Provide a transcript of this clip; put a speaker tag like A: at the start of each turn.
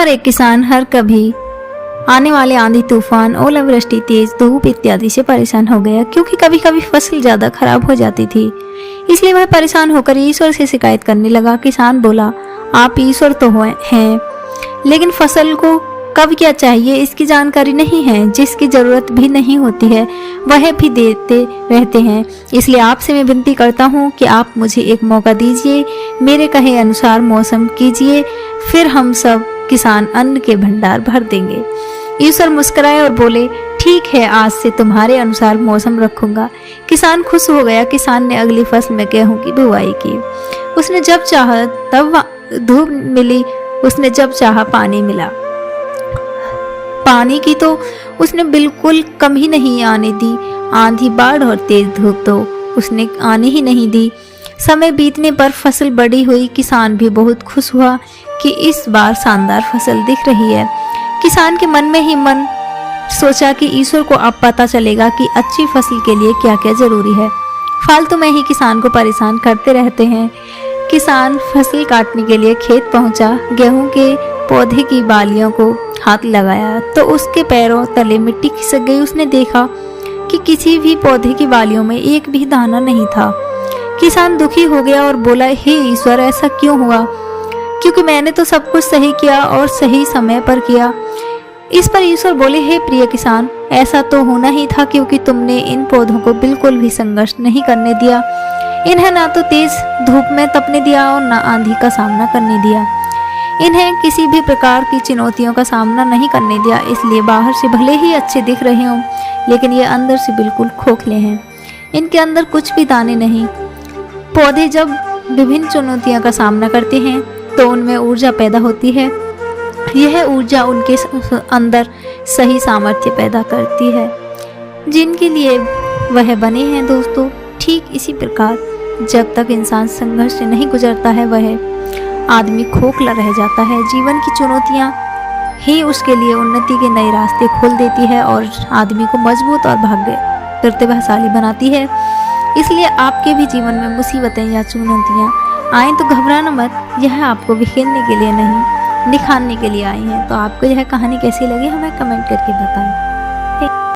A: बार एक किसान हर कभी आने वाले आंधी तूफान, ओलावृष्टि, तेज धूप इत्यादि से परेशान हो गया, क्योंकि कभी कभी फसल ज्यादा खराब हो जाती थी। इसलिए वह परेशान होकर ईश्वर से शिकायत करने लगा। किसान बोला, आप ईश्वर तो हैं, लेकिन फसल को कब क्या चाहिए इसकी जानकारी नहीं है। जिसकी जरूरत भी नहीं होती है वह भी देते रहते हैं। इसलिए आपसे मैं विनती करता हूँ कि आप मुझे एक मौका दीजिए, मेरे कहे अनुसार मौसम कीजिए, फिर हम सब किसान अन्न के भंडार भर देंगे। ईश्वर मुस्कुराए और बोले, ठीक है, आज से तुम्हारे अनुसार मौसम रखूंगा। किसान खुश हो गया। किसान ने अगली फसल में गेहूं की बुवाई की। उसने जब चाहा तब धूप मिली, उसने जब चाहा पानी मिला। पानी की तो उसने बिल्कुल कमी नहीं आने दी। आंधी, बाढ़ और तेज धूप तो उसने आने ही नहीं दी। समय बीतने पर फसल बड़ी हुई। किसान भी बहुत खुश हुआ कि इस बार शानदार फसल दिख रही है। किसान के मन में ही मन सोचा कि ईश्वर को अब पता चलेगा कि अच्छी फसल के लिए क्या क्या जरूरी है। फालतू में ही किसान को परेशान करते रहते हैं। किसान फसल काटने के लिए खेत पहुंचा। गेहूं के पौधे की बालियों को हाथ लगाया तो उसके पैरों तले मिट्टी खिसक गई। उसने देखा कि किसी भी पौधे की बालियों में एक भी दाना नहीं था। किसान दुखी हो गया और बोला, हे ईश्वर, ऐसा क्यों हुआ? क्योंकि मैंने तो सब कुछ सही किया और सही समय पर किया। इस पर ईश्वर बोले, हे प्रिय किसान, ऐसा तो होना ही था, क्योंकि तुमने इन पौधों को बिल्कुल भी संघर्ष नहीं करने दिया। इन्हें ना तो तेज धूप में तपने दिया और ना आंधी का सामना करने दिया। इन्हें किसी भी प्रकार की चुनौतियों का सामना नहीं करने दिया। इसलिए बाहर से भले ही अच्छे दिख रहे हों, लेकिन ये अंदर से बिल्कुल खोखले हैं। इनके अंदर कुछ भी दाने नहीं। पौधे जब विभिन्न चुनौतियों का सामना करते हैं तो उनमें ऊर्जा पैदा होती है। यह ऊर्जा उनके अंदर सही सामर्थ्य पैदा करती है जिनके लिए वह बने हैं। दोस्तों, ठीक इसी प्रकार जब तक इंसान संघर्ष से नहीं गुजरता है वह आदमी खोखला रह जाता है। जीवन की चुनौतियाँ ही उसके लिए उन्नति के नए रास्ते खोल देती है और आदमी को मजबूत और भाग्य प्रतिभाशाली बनाती है। इसलिए आपके भी जीवन में मुसीबतें या चुनौतियाँ आए तो घबराना मत। यह आपको बिखेरने के लिए नहीं, निखारने के लिए आई हैं। तो आपको यह कहानी कैसी लगी हमें कमेंट करके बताएं।